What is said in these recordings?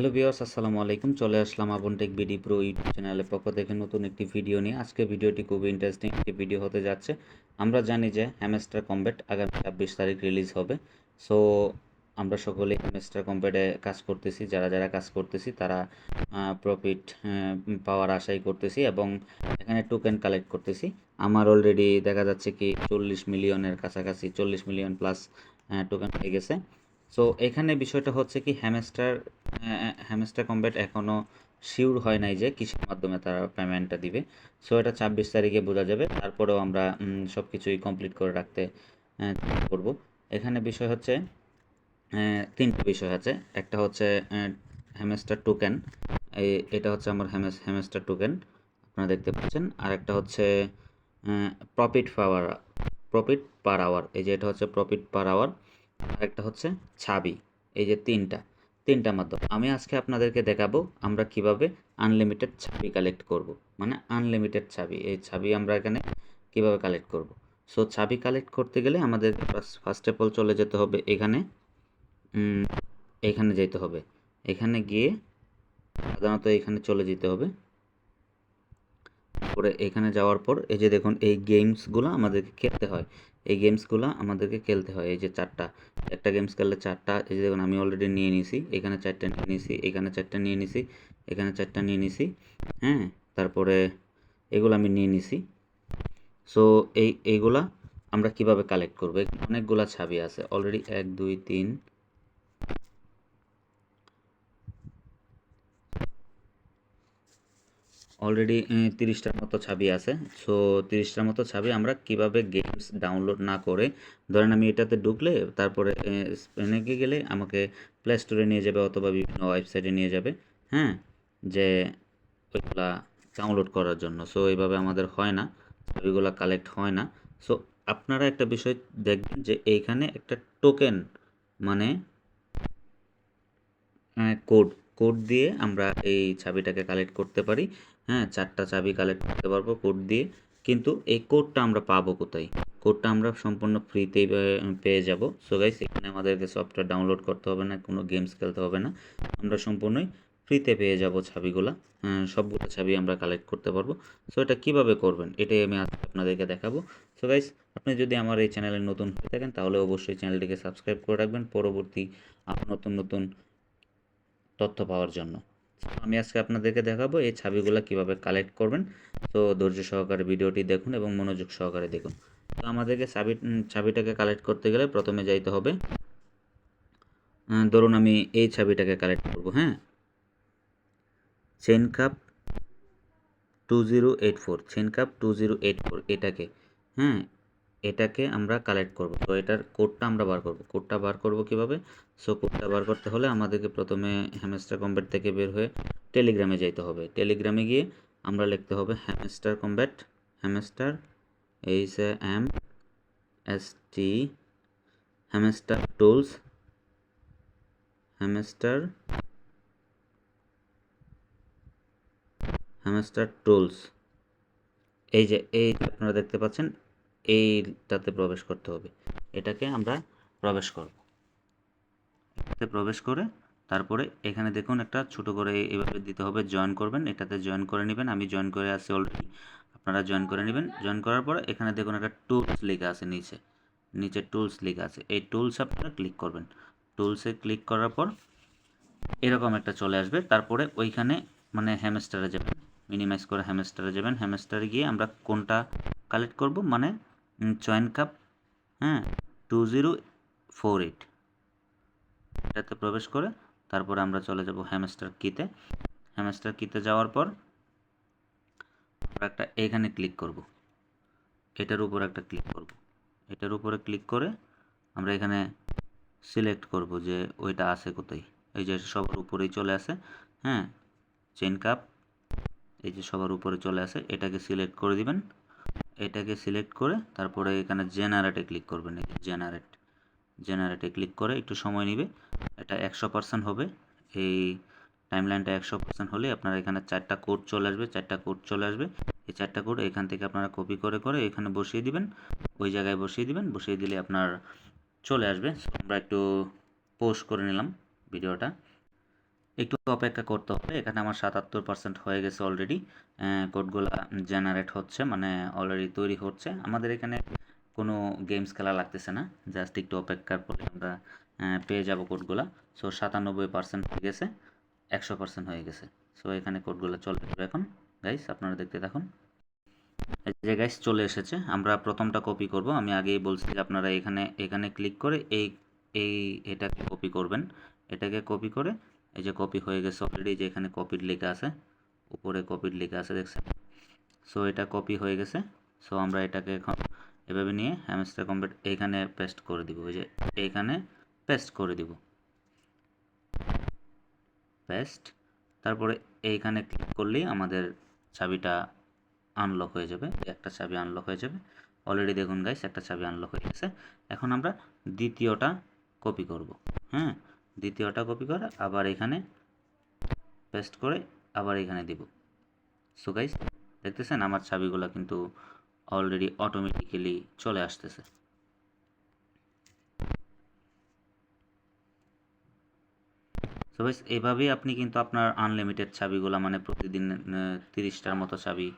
Hello viewers, আসসালামু আলাইকুম। চলে আসলাম আবনটেক বিডি প্রো ইউটিউব চ্যানেলের পক্ষ থেকে নতুন একটি ভিডিও নিয়ে। আজকে ভিডিওটি খুবই ইন্টারেস্টিং একটি ভিডিও হতে যাচ্ছে। আমরা জানি যে হ্যামস্টার কমব্যাট আগামী 26 তারিখ রিলিজ হবে। সো আমরা সকলে হ্যামস্টার কমব্যাটে কাজ করতেছি, যারা যারা কাজ করতেছি তারা প্রফিট পাওয়ার আশাই করতেছি এবং এখানে টোকেন কালেক্ট করতেছি। আমার অলরেডি দেখা যাচ্ছে কি 40 মিলিয়নের কাছাকাছি, 40 মিলিয়ন প্লাস টোকেন হয়ে গেছে। সো এখানে বিষয়টা হচ্ছে কি হ্যামস্টার কমব্যাট এখনও শিওর হয় নাই যে কিসের মাধ্যমে তারা পেমেন্টটা দিবে। সো এটা 26 তারিখে বোঝা যাবে। তারপরেও আমরা সব কিছুই কমপ্লিট করে রাখতে চেষ্টা করব। এখানে বিষয় হচ্ছে তিনটা বিষয় আছে। একটা হচ্ছে হ্যামস্টার টোকেন, এটা হচ্ছে আমার হ্যামস্টার টোকেন আপনারা দেখতে পাচ্ছেন। আর একটা হচ্ছে প্রফিট পাওয়ার, প্রফিট পার আওয়ার, এই যে এটা হচ্ছে প্রফিট পার আওয়ার। আর একটা হচ্ছে ছাবি। এই যে তিনটা মাধ্যম আমি আজকে আপনাদেরকে দেখাবো আমরা কিভাবে আনলিমিটেড ছাবি কালেক্ট করব। মানে আনলিমিটেড ছাবি, এই ছাবি আমরা এখানে কিভাবে কালেক্ট করব। সো ছাবি কালেক্ট করতে গেলে আমাদের ফার্স্ট অফ অল চলে যেতে হবে এখানে যেতে হবে। এখানে গিয়ে সাধারণত এখানে চলে যেতে হবে। তারপরে এখানে যাওয়ার পর এই যে দেখুন এই গেমসগুলো আমাদেরকে খেলতে হয়। এই গেমসগুলো আমাদেরকে খেলতে হয়। এই যে চারটা, একটা গেমস খেললে চারটা, এই যে দেখুন আমি অলরেডি নিয়ে নিছি, এখানে চারটা নিয়ে নিছি, এখানে চারটা নিয়ে নিছি, এখানে চারটা নিয়ে নিছি। হ্যাঁ, তারপরে এগুলো আমি নিয়ে নিছি। সো এইগুলা আমরা কিভাবে কালেক্ট করবো, অনেকগুলা ছাবি আছে অলরেডি, 1 2 3 অলরেডি 30টার মতো ছাবি আছে। সো 30টার মতো ছাবি আমরা কিভাবে গেমস ডাউনলোড না করে, ধরেন আমি এটাতে ঢুকলে তারপরে স্পেনে গেলে আমাকে প্লে স্টোরে নিয়ে যাবে অথবা বিভিন্ন ওয়েবসাইটে নিয়ে যাবে। হ্যাঁ, যে ওইগুলা ডাউনলোড করার জন্য। সো এইভাবে আমাদের হয় না, ছবিগুলো কালেক্ট হয় না। সো আপনারা একটা বিষয় দেখবেন যে এইখানে একটা টোকেন, মানে কোড কোড দিয়ে আমরা এই চাবিটাকে কালেক্ট করতে পারি। হ্যাঁ, চারটা চাবি কালেক্ট করতে পারবো কোড দিয়ে। কিন্তু এই কোডটা আমরা পাবো কোথায়? কোডটা আমরা সম্পূর্ণ ফ্রিতেই পেয়ে যাব। সো গাইস, এখানে আমাদেরকে সফটওয়্যার ডাউনলোড করতে হবে না, কোনো গেমস খেলতে হবে না, আমরা সম্পূর্ণই ফ্রিতে পেয়ে যাব ছাবিগুলা। সবগুলো ছাবি আমরা কালেক্ট করতে পারবো। সো এটা কিভাবে করবেন এটাই আমি আজকে আপনাদেরকে দেখাবো। সো গাইস, আপনি যদি আমার এই চ্যানেলে নতুন হয়ে থাকেন তাহলে অবশ্যই চ্যানেলটিকে সাবস্ক্রাইব করে রাখবেন পরবর্তী নতুন নতুন তথ্য পাওয়ার জন্য। আমি আজকে আপনাদেরকে দেখাবো এই ছাবিগুলো কিভাবে কালেক্ট করবেন। তো ধৈর্য সহকারে ভিডিওটি দেখুন এবং মনোযোগ সহকারে দেখুন। তো আমাদেরকে ছাবিটাকে কালেক্ট করতে গেলে প্রথমে যাইতে হবে, ধরুন আমি এই ছাবিটাকে কালেক্ট করব। হ্যাঁ, চেইন কাপ 2084, চেইন কাপ 2084 এটাকে, হ্যাঁ, এটাকে আমরা কালেক্ট করব। তো এটার কোডটা আমরা বার করব। কোডটা বার করব কিভাবে? সো কোডটা বার করতে হলে আমাদেরকে প্রথমে হ্যামস্টার কমব্যাট থেকে বের হয়ে টেলিগ্রামে যাইতে হবে। টেলিগ্রামে গিয়ে আমরা লিখতে হবে hamster combat, hamster HAMST, hamster tools, hamster hamster tools, এই যে আপনারা দেখতে পাচ্ছেন, এইটাতে প্রবেশ করতে হবে। এটাকে আমরা প্রবেশ করব। এটাতে প্রবেশ করে তারপরে এখানে দেখুন একটা ছোট করে এইভাবে দিতে হবে, জয়েন করবেন, এটাতে জয়েন করে নেবেন। আমি জয়েন করে আছি অলরেডি, আপনারা জয়েন করে নেবেন। জয়েন করার পরে এখানে দেখুন একটা টুলস লেখা আছে, নিচে টুলস লেখা আছে, এই টুলস আপনারা ক্লিক করবেন। টুলসে ক্লিক করার পর এরকম একটা চলে আসবে। তারপরে ওইখানে মানে হ্যামস্টারে যাবেন, মিনিমাইজ করে হ্যামস্টারে যাবেন। হ্যামস্টারে গিয়ে আমরা কোনটা কালেক্ট করব, মানে চয়েন কাপ, হ্যাঁ, 2048, এটাতে প্রবেশ করে তারপরে আমরা চলে যাব হ্যামস্টার কিতে। হ্যামস্টার কিতে যাওয়ার পর আমরা একটা এখানে ক্লিক করব, এটার উপর একটা ক্লিক করব। এটার উপরে ক্লিক করে আমরা এখানে সিলেক্ট করব যে ওইটা আছে কোথায়। এই যে সবার উপরেই চলে আসে, হ্যাঁ, চেইন কাপ, এই যে সবার উপরে চলে আসে, এটাকে সিলেক্ট করে দিবেন। এটাকে সিলেক্ট করে তারপরে এখানে জেনারেটে ক্লিক করবেন। এই জেনারেটে ক্লিক করে একটু সময় নেবে, এটা 100% হবে। এই টাইমলাইনটা 100% হলে আপনার এখানে চারটা কোড চলে আসবে। এই চারটা কোড এখান থেকে আপনারা কপি করে করে এখানে বসিয়ে দিবেন, ওই জায়গায় বসিয়ে দিবেন। বসিয়ে দিলে আপনার চলে আসবে। আমরা একটু পোস্ট করে নিলাম ভিডিওটা। একটু অপেক্ষা করতে হবে। এখানে আমার 77% হয়ে গেছে অলরেডি। কোডগুলা জেনারেট হচ্ছে, মানে অলরেডি তৈরি হচ্ছে। আমাদের এখানে কোনো গেমস খেলা লাগতেছে না, জাস্ট একটু অপেক্ষার পরে আমরা পেয়ে যাব কোডগুলা। সো 97% হয়ে গেছে, 100% হয়ে গেছে। সো এখানে কোডগুলো চলে যাবে এখন। গাইস আপনারা দেখতে থাকুন। এই যে গাইস চলে এসেছে। আমরা প্রথমটা কপি করব। আমি আগেই বলছি যে আপনারা এখানে এখানে ক্লিক করে এই এই এটাকে কপি করবেন। এটাকে কপি করে এই যে কপি হয়ে গেছে অলরেডি, যে এখানে কপিড লেখা আছে, উপরে কপিড লেখা আছে দেখছেন। সো এটা কপি হয়ে গেছে। সো আমরা এটাকে এখন এভাবে নিয়ে হ্যামস্টার কমপ্লিট এইখানে পেস্ট করে দিব। ওই যে এইখানে পেস্ট করে দিব, পেস্ট। তারপরে এইখানে ক্লিক করলেই আমাদের চাবিটা আনলক হয়ে যাবে। একটা চাবি আনলক হয়ে যাবে। অলরেডি দেখুন গাইস একটা চাবি আনলক হয়ে গেছে। এখন আমরা দ্বিতীয়টা কপি করব। হ্যাঁ, দ্বিতীয়টা কপি করে আবার এখানে পেস্ট করে আবার এখানে দিব। সো গাইস দেখতেছেন আমার চাবিগুলো কিন্তু অলরেডি অটোমেটিক্যালি চলে আসতেছে। সো গাইস এভাবেই আপনি কিন্তু আপনার আনলিমিটেড চাবিগুলো, মানে প্রতিদিন 30টার মতো চাবি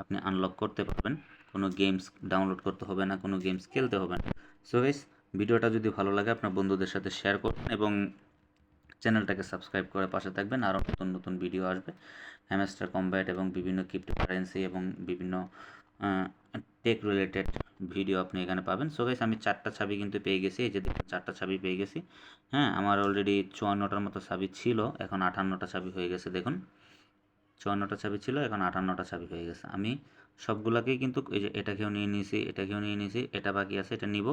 আপনি আনলক করতে পারবেন। কোনো গেমস ডাউনলোড করতে হবে না, কোনো গেমস খেলতে হবে না। সো গাইস ভিডিওটা যদি ভালো লাগে আপনার বন্ধুদের সাথে শেয়ার করবেন এবং চ্যানেলটাকে সাবস্ক্রাইব করে পাশে থাকবেন। আরও নতুন নতুন ভিডিও আসবে হ্যামস্টার কম্ব্যাট এবং বিভিন্ন ক্রিপ্টোকারেন্সি এবং বিভিন্ন টেক রিলেটেড ভিডিও আপনি এখানে পাবেন। সো গাইস আমি 4টা চাবি কিন্তু পেয়ে গেছি। এই যে দেখুন 4টা চাবি পেয়ে গেছি। হ্যাঁ, আমার অলরেডি 54টার মতো চাবি ছিল, এখন 58টা চাবি হয়ে গেছে। দেখুন 54টা চাবি ছিল, এখন 58টা চাবি হয়ে গেছে। আমি সবগুলাকেই কিন্তু এই যে এটাকেও নিয়ে নিয়েছি, এটাকেও নিয়ে নিয়েছি, এটা বাকি আছে, এটা নিব।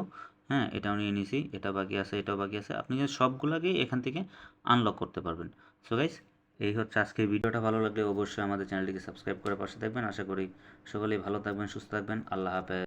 হ্যাঁ, এটাও নিয়ে নিয়েছি, এটা বাকি আছে, এটাও বাকি আছে। আপনি কিন্তু সবগুলাকেই এখান থেকে আনলক করতে পারবেন। সো গাইস এই হচ্ছে আজকের ভিডিওটা। ভালো লাগলে অবশ্যই আমাদের চ্যানেলটিকে সাবস্ক্রাইব করে পাশে থাকবেন। আশা করি সকলেই ভালো থাকবেন, সুস্থ থাকবেন। আল্লাহ হাফেজ।